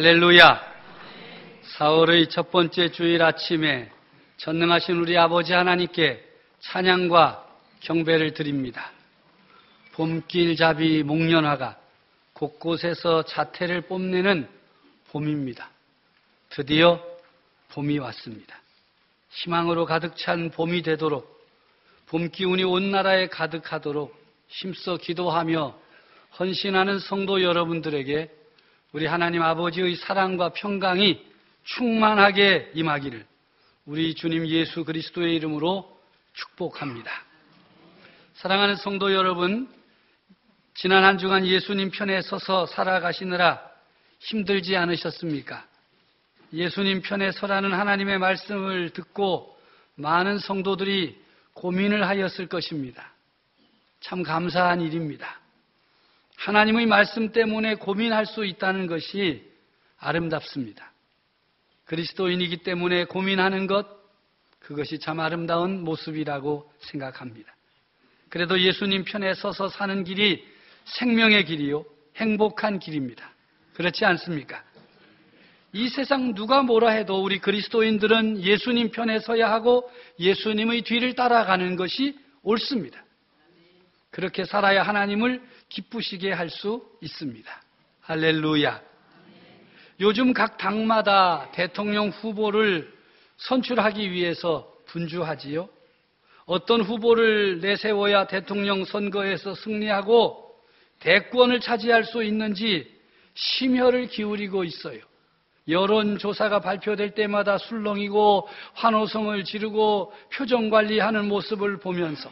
할렐루야. 4월의 첫 번째 주일 아침에 전능하신 우리 아버지 하나님께 찬양과 경배를 드립니다. 봄길잡이 목련화가 곳곳에서 자태를 뽐내는 봄입니다. 드디어 봄이 왔습니다. 희망으로 가득 찬 봄이 되도록, 봄 기운이 온 나라에 가득하도록 힘써 기도하며 헌신하는 성도 여러분들에게 우리 하나님 아버지의 사랑과 평강이 충만하게 임하기를 우리 주님 예수 그리스도의 이름으로 축복합니다. 사랑하는 성도 여러분, 지난 한 주간 예수님 편에 서서 살아가시느라 힘들지 않으셨습니까? 예수님 편에 서라는 하나님의 말씀을 듣고 많은 성도들이 고민을 하였을 것입니다. 참 감사한 일입니다. 하나님의 말씀 때문에 고민할 수 있다는 것이 아름답습니다. 그리스도인이기 때문에 고민하는 것, 그것이 참 아름다운 모습이라고 생각합니다. 그래도 예수님 편에 서서 사는 길이 생명의 길이요, 행복한 길입니다. 그렇지 않습니까? 이 세상 누가 뭐라 해도 우리 그리스도인들은 예수님 편에 서야 하고 예수님의 뒤를 따라가는 것이 옳습니다. 그렇게 살아야 하나님을 기쁘시게 할 수 있습니다. 할렐루야. 요즘 각 당마다 대통령 후보를 선출하기 위해서 분주하지요. 어떤 후보를 내세워야 대통령 선거에서 승리하고 대권을 차지할 수 있는지 심혈을 기울이고 있어요. 여론조사가 발표될 때마다 술렁이고 환호성을 지르고 표정관리하는 모습을 보면서,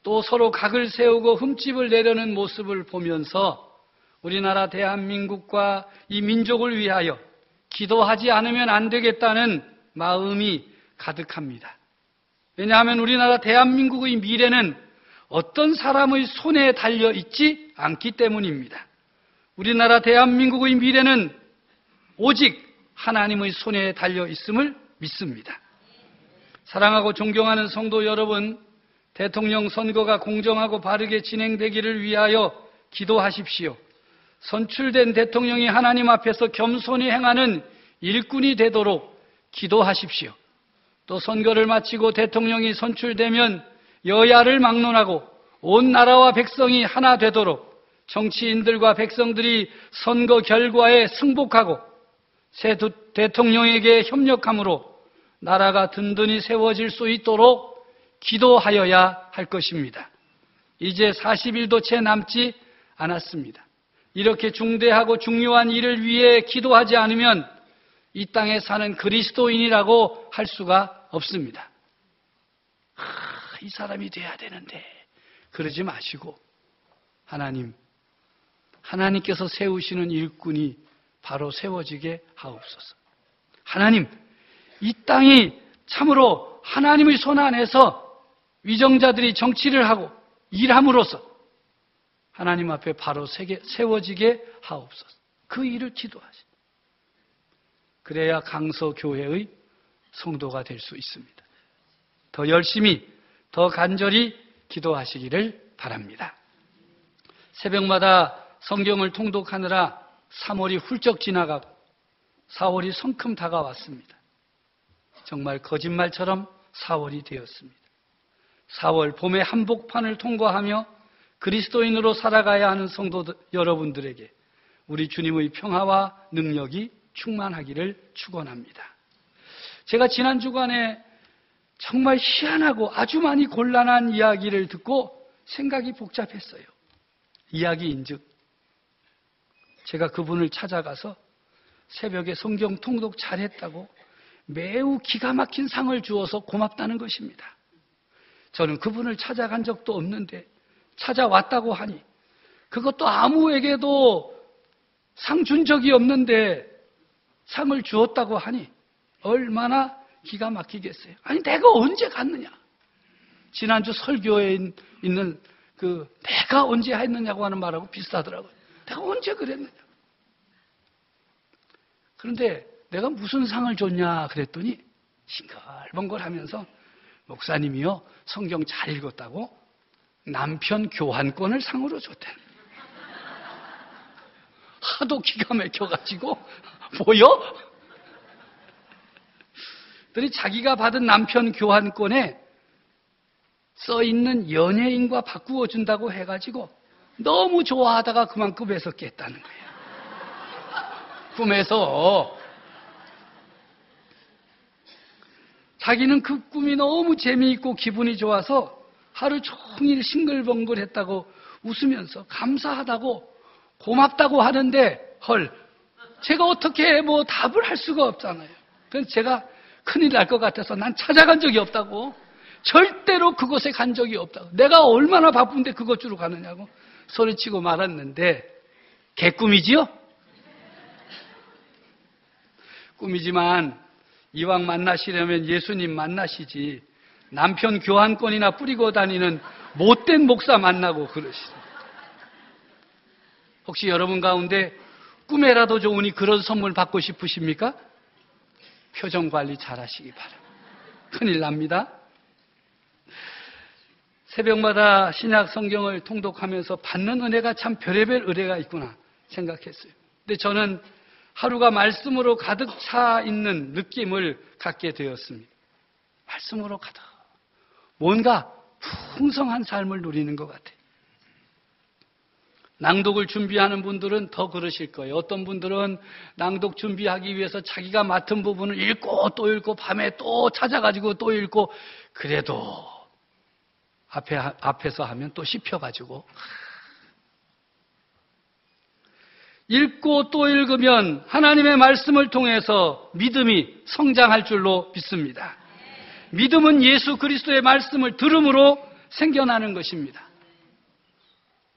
또 서로 각을 세우고 흠집을 내려는 모습을 보면서 우리나라 대한민국과 이 민족을 위하여 기도하지 않으면 안 되겠다는 마음이 가득합니다. 왜냐하면 우리나라 대한민국의 미래는 어떤 사람의 손에 달려 있지 않기 때문입니다. 우리나라 대한민국의 미래는 오직 하나님의 손에 달려 있음을 믿습니다. 사랑하고 존경하는 성도 여러분, 대통령 선거가 공정하고 바르게 진행되기를 위하여 기도하십시오. 선출된 대통령이 하나님 앞에서 겸손히 행하는 일꾼이 되도록 기도하십시오. 또 선거를 마치고 대통령이 선출되면 여야를 막론하고 온 나라와 백성이 하나 되도록 정치인들과 백성들이 선거 결과에 승복하고 새 대통령에게 협력함으로 나라가 든든히 세워질 수 있도록 기도하여야 할 것입니다. 이제 40일도 채 남지 않았습니다. 이렇게 중대하고 중요한 일을 위해 기도하지 않으면 이 땅에 사는 그리스도인이라고 할 수가 없습니다. 이 사람이 돼야 되는데 그러지 마시고 하나님께서 세우시는 일꾼이 바로 세워지게 하옵소서. 하나님, 이 땅이 참으로 하나님의 손 안에서 위정자들이 정치를 하고 일함으로써 하나님 앞에 바로 세워지게 하옵소서. 그 일을 기도하시. 그래야 강서교회의 성도가 될 수 있습니다. 더 열심히, 더 간절히 기도하시기를 바랍니다. 새벽마다 성경을 통독하느라 3월이 훌쩍 지나가고 4월이 성큼 다가왔습니다. 정말 거짓말처럼 4월이 되었습니다. 4월 봄의 한복판을 통과하며 그리스도인으로 살아가야 하는 성도 여러분들에게 우리 주님의 평화와 능력이 충만하기를 축원합니다. 제가 지난 주간에 정말 희한하고 아주 많이 곤란한 이야기를 듣고 생각이 복잡했어요. 이야기인즉 제가 그분을 찾아가서 새벽에 성경 통독 잘했다고 매우 기가 막힌 상을 주어서 고맙다는 것입니다. 저는 그분을 찾아간 적도 없는데 찾아왔다고 하니, 그것도 아무에게도 상 준 적이 없는데 상을 주었다고 하니 얼마나 기가 막히겠어요. 아니, 내가 언제 갔느냐? 지난주 설교에 있는 내가 언제 했느냐고 하는 말하고 비슷하더라고요. 내가 언제 그랬느냐? 그런데 내가 무슨 상을 줬냐 그랬더니 싱글벙글하면서 목사님이요, 성경 잘 읽었다고 남편 교환권을 상으로 줬대. 하도 기가 막혀가지고 보여? 그들이 자기가 받은 남편 교환권에 써있는 연예인과 바꾸어 준다고 해가지고 너무 좋아하다가 그만 꿈에서 깼다는 거예요. 꿈에서 자기는 그 꿈이 너무 재미있고 기분이 좋아서 하루 종일 싱글벙글했다고 웃으면서 감사하다고 고맙다고 하는데 헐, 제가 어떻게 뭐 답을 할 수가 없잖아요. 그래서 제가 큰일 날 것 같아서 난 찾아간 적이 없다고, 절대로 그곳에 간 적이 없다고, 내가 얼마나 바쁜데 그것 주로 가느냐고 소리치고 말았는데 개꿈이지요? 꿈이지만 이왕 만나시려면 예수님 만나시지 남편 교환권이나 뿌리고 다니는 못된 목사 만나고 그러시죠. 혹시 여러분 가운데 꿈에라도 좋으니 그런 선물 받고 싶으십니까? 표정 관리 잘 하시기 바랍니다. 큰일 납니다. 새벽마다 신약 성경을 통독하면서 받는 은혜가 참 별의별 은혜가 있구나 생각했어요. 근데 저는 하루가 말씀으로 가득 차 있는 느낌을 갖게 되었습니다. 말씀으로 가득. 뭔가 풍성한 삶을 누리는 것 같아요. 낭독을 준비하는 분들은 더 그러실 거예요. 어떤 분들은 낭독 준비하기 위해서 자기가 맡은 부분을 읽고 또 읽고 밤에 또 찾아가지고 또 읽고, 그래도 앞에서 하면 또 씹혀가지고 읽고 또 읽으면 하나님의 말씀을 통해서 믿음이 성장할 줄로 믿습니다. 믿음은 예수 그리스도의 말씀을 들음으로 생겨나는 것입니다.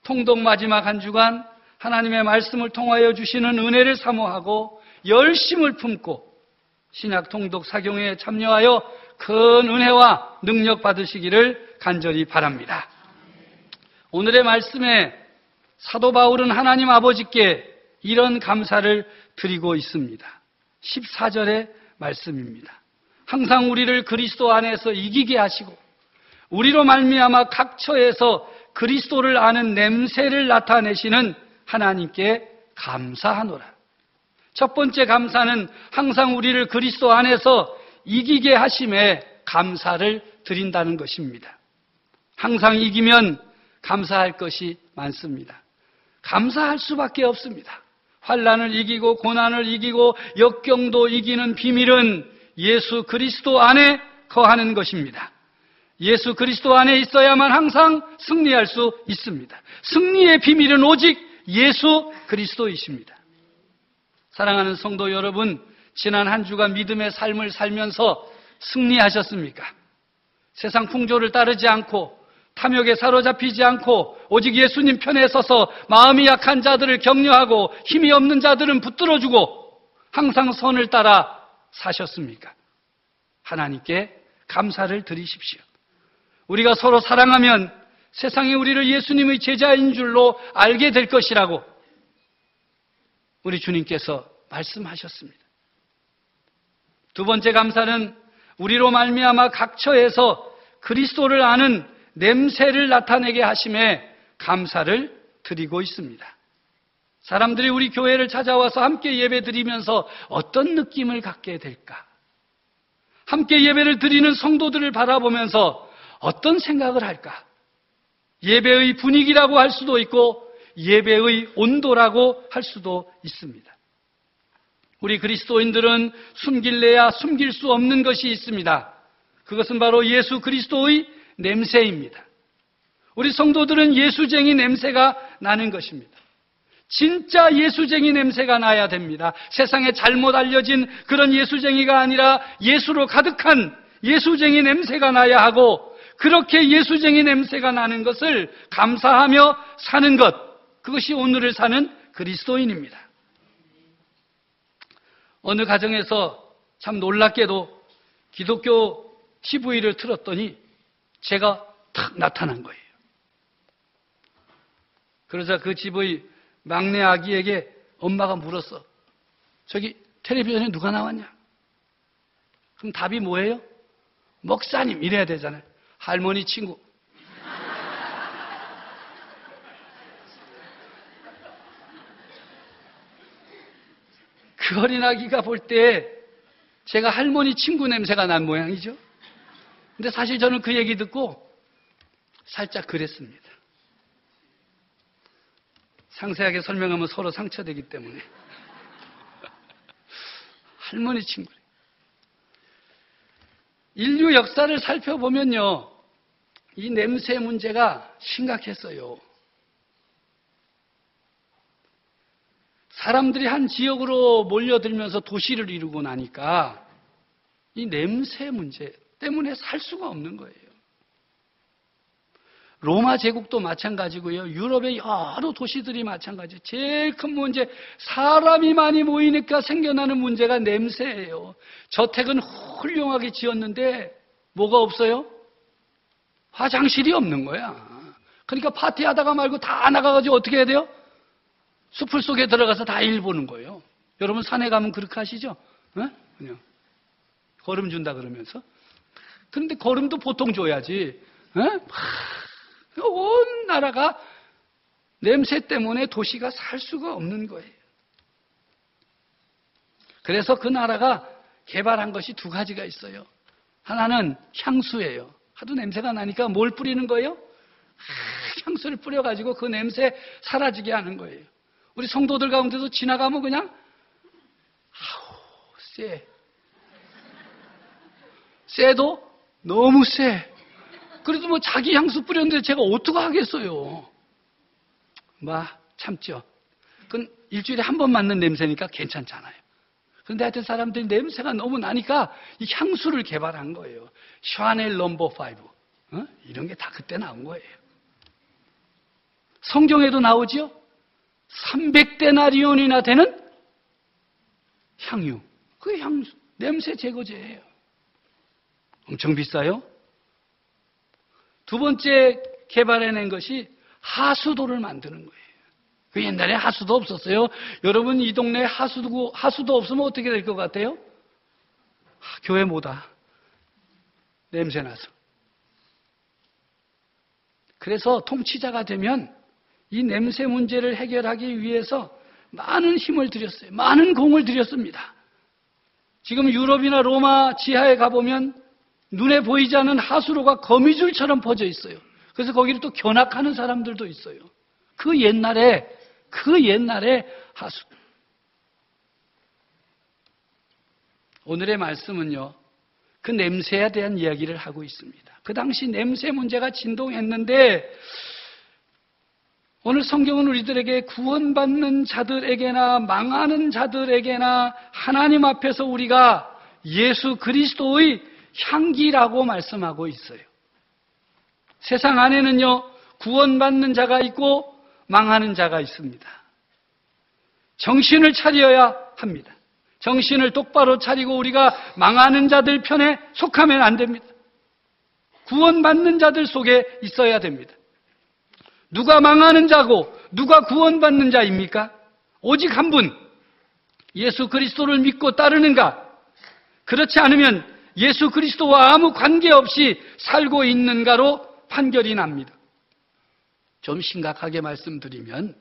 통독 마지막 한 주간 하나님의 말씀을 통하여 주시는 은혜를 사모하고 열심을 품고 신약 통독 사경회에 참여하여 큰 은혜와 능력 받으시기를 간절히 바랍니다. 오늘의 말씀에 사도 바울은 하나님 아버지께 이런 감사를 드리고 있습니다. 14절의 말씀입니다. 항상 우리를 그리스도 안에서 이기게 하시고 우리로 말미암아 각 처에서 그리스도를 아는 냄새를 나타내시는 하나님께 감사하노라. 첫 번째 감사는 항상 우리를 그리스도 안에서 이기게 하심에 감사를 드린다는 것입니다. 항상 이기면 감사할 것이 많습니다. 감사할 수밖에 없습니다. 환난을 이기고 고난을 이기고 역경도 이기는 비밀은 예수 그리스도 안에 거하는 것입니다. 예수 그리스도 안에 있어야만 항상 승리할 수 있습니다. 승리의 비밀은 오직 예수 그리스도이십니다. 사랑하는 성도 여러분, 지난 한 주간 믿음의 삶을 살면서 승리하셨습니까? 세상 풍조를 따르지 않고 탐욕에 사로잡히지 않고 오직 예수님 편에 서서 마음이 약한 자들을 격려하고 힘이 없는 자들은 붙들어주고 항상 선을 따라 사셨습니까? 하나님께 감사를 드리십시오. 우리가 서로 사랑하면 세상에 우리를 예수님의 제자인 줄로 알게 될 것이라고 우리 주님께서 말씀하셨습니다. 두 번째 감사는 우리로 말미암아 각 처에서 그리스도를 아는 냄새를 나타내게 하심에 감사를 드리고 있습니다. 사람들이 우리 교회를 찾아와서 함께 예배 드리면서 어떤 느낌을 갖게 될까? 함께 예배를 드리는 성도들을 바라보면서 어떤 생각을 할까? 예배의 분위기라고 할 수도 있고 예배의 온도라고 할 수도 있습니다. 우리 그리스도인들은 숨길래야 숨길 수 없는 것이 있습니다. 그것은 바로 예수 그리스도의 냄새입니다. 우리 성도들은 예수쟁이 냄새가 나는 것입니다. 진짜 예수쟁이 냄새가 나야 됩니다. 세상에 잘못 알려진 그런 예수쟁이가 아니라 예수로 가득한 예수쟁이 냄새가 나야 하고, 그렇게 예수쟁이 냄새가 나는 것을 감사하며 사는 것, 그것이 오늘을 사는 그리스도인입니다. 어느 가정에서 참 놀랍게도 기독교 TV를 틀었더니 제가 탁 나타난 거예요. 그러자 그 집의 막내 아기에게 엄마가 물었어. 저기 텔레비전에 누가 나왔냐? 그럼 답이 뭐예요? 목사님 이래야 되잖아요. 할머니 친구. 그 어린아기가 볼 때 제가 할머니 친구 냄새가 난 모양이죠. 근데 사실 저는 그 얘기 듣고 살짝 그랬습니다. 상세하게 설명하면 서로 상처되기 때문에. 할머니 친구. 인류 역사를 살펴보면요, 이 냄새 문제가 심각했어요. 사람들이 한 지역으로 몰려들면서 도시를 이루고 나니까 이 냄새 문제 때문에 살 수가 없는 거예요. 로마 제국도 마찬가지고요. 유럽의 여러 도시들이 마찬가지예요. 제일 큰 문제, 사람이 많이 모이니까 생겨나는 문제가 냄새예요. 저택은 훌륭하게 지었는데 뭐가 없어요? 화장실이 없는 거야. 그러니까 파티하다가 말고 다 나가가지고 어떻게 해야 돼요? 숲을 속에 들어가서 다 일 보는 거예요. 여러분 산에 가면 그렇게 하시죠? 그냥 거름 준다 그러면서. 그런데 거름도 보통 줘야지. 온 나라가 냄새 때문에 도시가 살 수가 없는 거예요. 그래서 그 나라가 개발한 것이 두 가지가 있어요. 하나는 향수예요. 하도 냄새가 나니까 뭘 뿌리는 거예요? 향수를 뿌려가지고 그 냄새 사라지게 하는 거예요. 우리 성도들 가운데도 지나가면 그냥 쎄도 너무 쎄. 그래도 뭐 자기 향수 뿌렸는데 제가 어떻게 하겠어요? 참죠. 그건 일주일에 한 번 맡는 냄새니까 괜찮잖아요. 그런데 하여튼 사람들이 냄새가 너무 나니까 이 향수를 개발한 거예요. 샤넬 넘버 5. 이런 게 다 그때 나온 거예요. 성경에도 나오죠? 300데나리온이나 되는 향유. 그게 향수, 냄새 제거제예요. 엄청 비싸요? 두 번째 개발해낸 것이 하수도를 만드는 거예요. 그 옛날에 하수도 없었어요. 여러분 이 동네에 하수도 없으면 어떻게 될 것 같아요? 교회 뭐다. 냄새나서. 그래서 통치자가 되면 이 냄새 문제를 해결하기 위해서 많은 힘을 들였어요. 많은 공을 들였습니다. 지금 유럽이나 로마 지하에 가보면 눈에 보이지 않는 하수로가 거미줄처럼 퍼져 있어요. 그래서 거기를 또 견학하는 사람들도 있어요. 그 옛날에 하수. 오늘의 말씀은요, 그 냄새에 대한 이야기를 하고 있습니다. 그 당시 냄새 문제가 진동했는데 오늘 성경은 우리들에게 구원받는 자들에게나 망하는 자들에게나 하나님 앞에서 우리가 예수 그리스도의 향기라고 말씀하고 있어요. 세상 안에는요, 구원받는 자가 있고 망하는 자가 있습니다. 정신을 차려야 합니다. 정신을 똑바로 차리고 우리가 망하는 자들 편에 속하면 안 됩니다. 구원받는 자들 속에 있어야 됩니다. 누가 망하는 자고 누가 구원받는 자입니까? 오직 한 분, 예수 그리스도를 믿고 따르는가? 그렇지 않으면 예수 그리스도와 아무 관계없이 살고 있는가로 판결이 납니다. 좀 심각하게 말씀드리면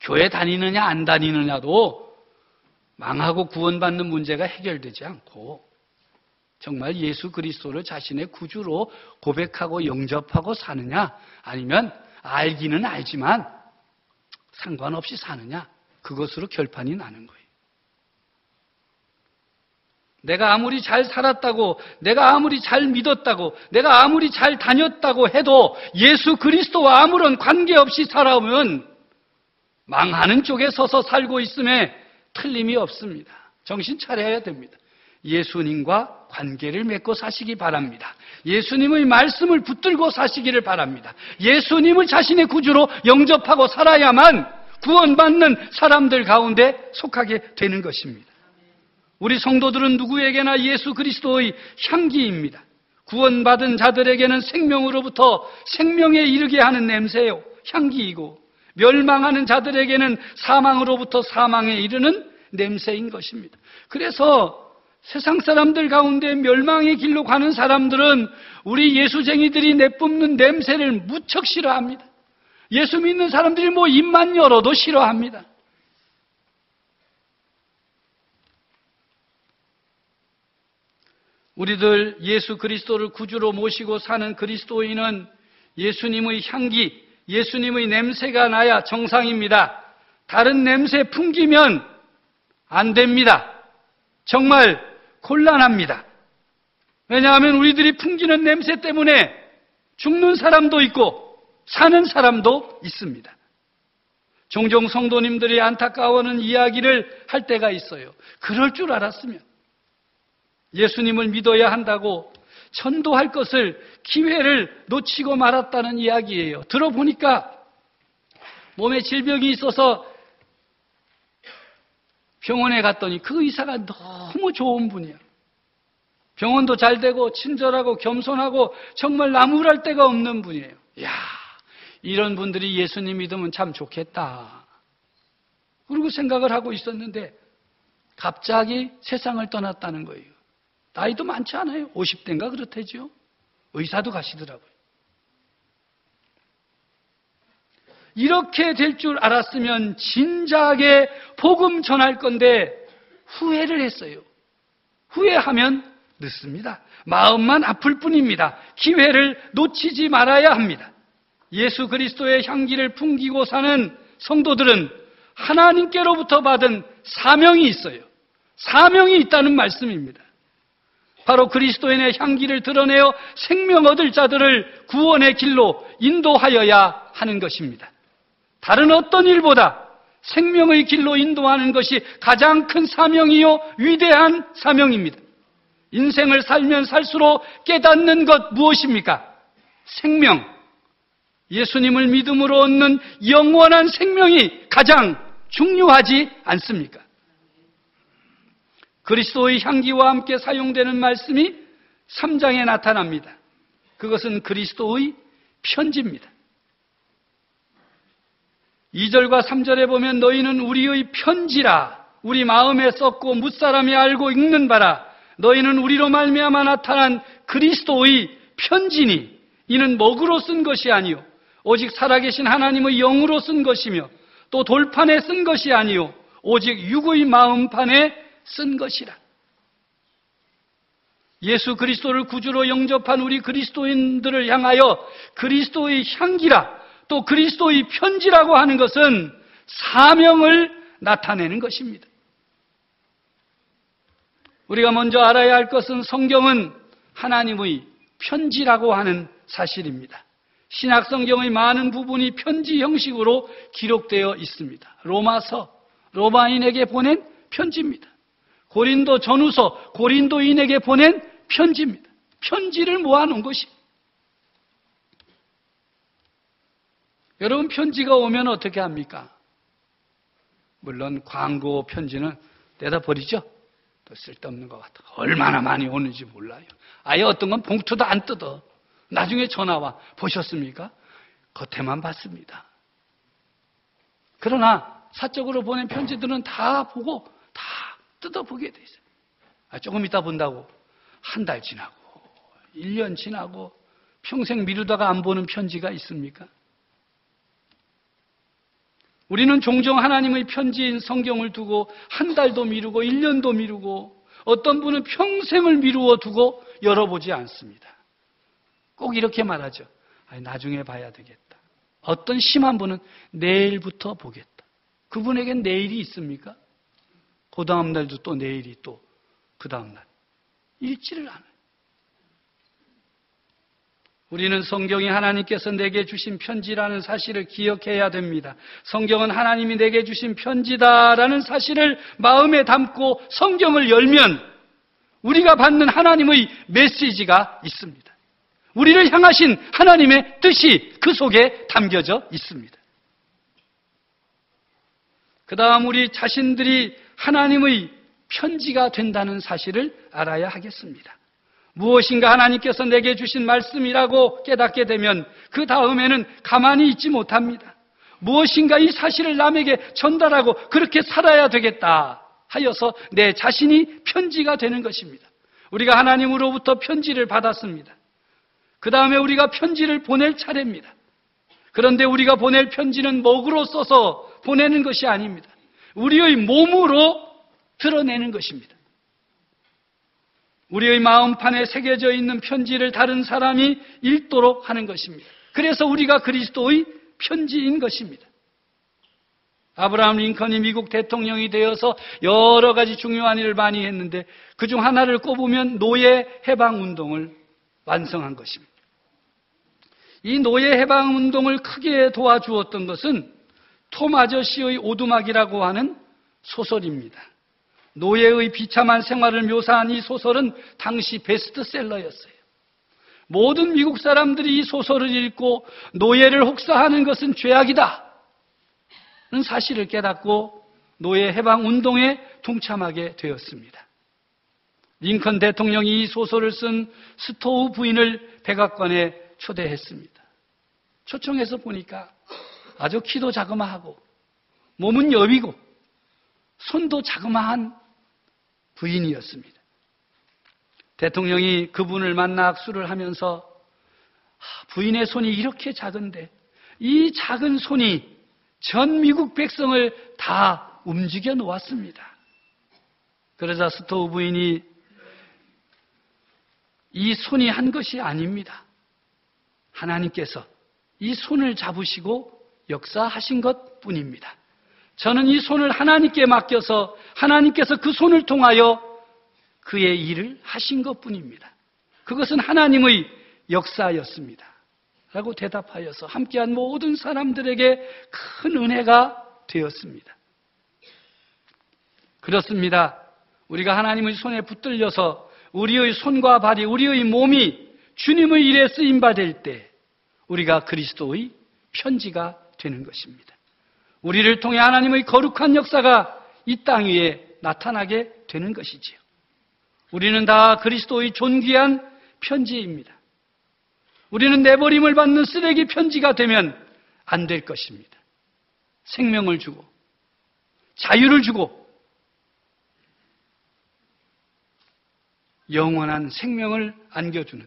교회 다니느냐 안 다니느냐도 망하고 구원받는 문제가 해결되지 않고 정말 예수 그리스도를 자신의 구주로 고백하고 영접하고 사느냐, 아니면 알기는 알지만 상관없이 사느냐, 그것으로 결판이 나는 거예요. 내가 아무리 잘 살았다고, 내가 아무리 잘 믿었다고, 내가 아무리 잘 다녔다고 해도 예수 그리스도와 아무런 관계없이 살아오면 망하는 쪽에 서서 살고 있음에 틀림이 없습니다. 정신 차려야 됩니다. 예수님과 관계를 맺고 사시기 바랍니다. 예수님의 말씀을 붙들고 사시기를 바랍니다. 예수님을 자신의 구주로 영접하고 살아야만 구원받는 사람들 가운데 속하게 되는 것입니다. 우리 성도들은 누구에게나 예수 그리스도의 향기입니다. 구원받은 자들에게는 생명으로부터 생명에 이르게 하는 냄새요, 향기이고, 멸망하는 자들에게는 사망으로부터 사망에 이르는 냄새인 것입니다. 그래서 세상 사람들 가운데 멸망의 길로 가는 사람들은 우리 예수쟁이들이 내뿜는 냄새를 무척 싫어합니다. 예수 믿는 사람들이 입만 열어도 싫어합니다. 우리들 예수 그리스도를 구주로 모시고 사는 그리스도인은 예수님의 향기, 예수님의 냄새가 나야 정상입니다. 다른 냄새 풍기면 안 됩니다. 정말 곤란합니다. 왜냐하면 우리들이 풍기는 냄새 때문에 죽는 사람도 있고 사는 사람도 있습니다. 종종 성도님들이 안타까워하는 이야기를 할 때가 있어요. 그럴 줄 알았으면 예수님을 믿어야 한다고 전도할 것을 기회를 놓치고 말았다는 이야기예요. 들어보니까 몸에 질병이 있어서 병원에 갔더니 그 의사가 너무 좋은 분이야. 병원도 잘 되고 친절하고 겸손하고 정말 나무랄 데가 없는 분이에요. 이야, 이런 분들이 예수님 믿으면 참 좋겠다. 그리고 생각을 하고 있었는데 갑자기 세상을 떠났다는 거예요. 나이도 많지 않아요. 50대인가 그렇대죠. 의사도 가시더라고요. 이렇게 될 줄 알았으면 진작에 복음 전할 건데 후회를 했어요. 후회하면 늦습니다. 마음만 아플 뿐입니다. 기회를 놓치지 말아야 합니다. 예수 그리스도의 향기를 풍기고 사는 성도들은 하나님께로부터 받은 사명이 있어요. 사명이 있다는 말씀입니다. 바로 그리스도인의 향기를 드러내어 생명 얻을 자들을 구원의 길로 인도하여야 하는 것입니다. 다른 어떤 일보다 생명의 길로 인도하는 것이 가장 큰 사명이요 위대한 사명입니다. 인생을 살면 살수록 깨닫는 것 무엇입니까? 생명. 예수님을 믿음으로 얻는 영원한 생명이 가장 중요하지 않습니까? 그리스도의 향기와 함께 사용되는 말씀이 3장에 나타납니다. 그것은 그리스도의 편지입니다. 2절과 3절에 보면 너희는 우리의 편지라 우리 마음에 썼고 뭇사람이 알고 읽는 바라 너희는 우리로 말미암아 나타난 그리스도의 편지니 이는 먹으로 쓴 것이 아니요 오직 살아계신 하나님의 영으로 쓴 것이며 또 돌판에 쓴 것이 아니요 오직 육의 마음판에 쓴 것이라. 예수 그리스도를 구주로 영접한 우리 그리스도인들을 향하여 그리스도의 향기라 또 그리스도의 편지라고 하는 것은 사명을 나타내는 것입니다. 우리가 먼저 알아야 할 것은 성경은 하나님의 편지라고 하는 사실입니다. 신약 성경의 많은 부분이 편지 형식으로 기록되어 있습니다. 로마서, 로마인에게 보낸 편지입니다. 고린도 전후서, 고린도인에게 보낸 편지입니다. 편지를 모아놓은 것입니다. 여러분 편지가 오면 어떻게 합니까? 물론 광고 편지는 떼다 버리죠. 또 쓸데없는 것 같아. 얼마나 많이 오는지 몰라요. 아예 어떤 건 봉투도 안 뜯어. 나중에 전화와 보셨습니까? 겉에만 봤습니다. 그러나 사적으로 보낸 편지들은 다 보고 다 뜯어보게 돼 있어요. 조금 이따 본다고 한 달 지나고 1년 지나고 평생 미루다가 안 보는 편지가 있습니까? 우리는 종종 하나님의 편지인 성경을 두고 한 달도 미루고 1년도 미루고 어떤 분은 평생을 미루어 두고 열어보지 않습니다. 꼭 이렇게 말하죠. 나중에 봐야 되겠다. 어떤 심한 분은 내일부터 보겠다. 그분에겐 내일이 있습니까? 그 다음 날도 또 내일이 또 그 다음 날. 읽지를 않아요. 우리는 성경이 하나님께서 내게 주신 편지라는 사실을 기억해야 됩니다. 성경은 하나님이 내게 주신 편지다라는 사실을 마음에 담고 성경을 열면 우리가 받는 하나님의 메시지가 있습니다. 우리를 향하신 하나님의 뜻이 그 속에 담겨져 있습니다. 그 다음 우리 자신들이 하나님의 편지가 된다는 사실을 알아야 하겠습니다. 무엇인가 하나님께서 내게 주신 말씀이라고 깨닫게 되면 그 다음에는 가만히 있지 못합니다. 무엇인가 이 사실을 남에게 전달하고 그렇게 살아야 되겠다 하여서 내 자신이 편지가 되는 것입니다. 우리가 하나님으로부터 편지를 받았습니다. 그 다음에 우리가 편지를 보낼 차례입니다. 그런데 우리가 보낼 편지는 먹으로 써서 보내는 것이 아닙니다. 우리의 몸으로 드러내는 것입니다. 우리의 마음판에 새겨져 있는 편지를 다른 사람이 읽도록 하는 것입니다. 그래서 우리가 그리스도의 편지인 것입니다. 아브라함 링컨이 미국 대통령이 되어서 여러 가지 중요한 일을 많이 했는데 그중 하나를 꼽으면 노예 해방 운동을 완성한 것입니다. 이 노예 해방 운동을 크게 도와주었던 것은 톰 아저씨의 오두막이라고 하는 소설입니다. 노예의 비참한 생활을 묘사한 이 소설은 당시 베스트셀러였어요. 모든 미국 사람들이 이 소설을 읽고 노예를 혹사하는 것은 죄악이다 는 사실을 깨닫고 노예 해방 운동에 동참하게 되었습니다. 링컨 대통령이 이 소설을 쓴 스토우 부인을 백악관에 초대했습니다. 초청해서 보니까 아주 키도 자그마하고 몸은 여비고 손도 자그마한 부인이었습니다. 대통령이 그분을 만나 악수를 하면서 부인의 손이 이렇게 작은데 이 작은 손이 전 미국 백성을 다 움직여 놓았습니다. 그러자 스토우 부인이 이 손이 한 것이 아닙니다. 하나님께서 이 손을 잡으시고 역사하신 것 뿐입니다. 저는 이 손을 하나님께 맡겨서 하나님께서 그 손을 통하여 그의 일을 하신 것 뿐입니다. 그것은 하나님의 역사였습니다. 라고 대답하여서 함께한 모든 사람들에게 큰 은혜가 되었습니다. 그렇습니다. 우리가 하나님의 손에 붙들려서 우리의 손과 발이, 우리의 몸이 주님의 일에 쓰임받을 때 우리가 그리스도의 편지가 되는 것입니다. 우리를 통해 하나님의 거룩한 역사가 이 땅 위에 나타나게 되는 것이지요. 우리는 다 그리스도의 존귀한 편지입니다. 우리는 내버림을 받는 쓰레기 편지가 되면 안 될 것입니다. 생명을 주고 자유를 주고 영원한 생명을 안겨주는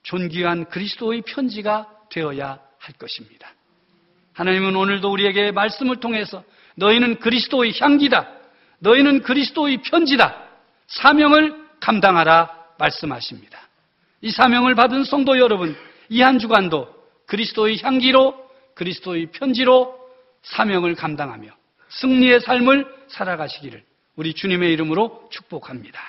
존귀한 그리스도의 편지가 되어야 할 것입니다. 하나님은 오늘도 우리에게 말씀을 통해서 너희는 그리스도의 향기다, 너희는 그리스도의 편지다, 사명을 감당하라 말씀하십니다. 이 사명을 받은 성도 여러분, 이 한 주간도 그리스도의 향기로, 그리스도의 편지로 사명을 감당하며 승리의 삶을 살아가시기를 우리 주님의 이름으로 축복합니다.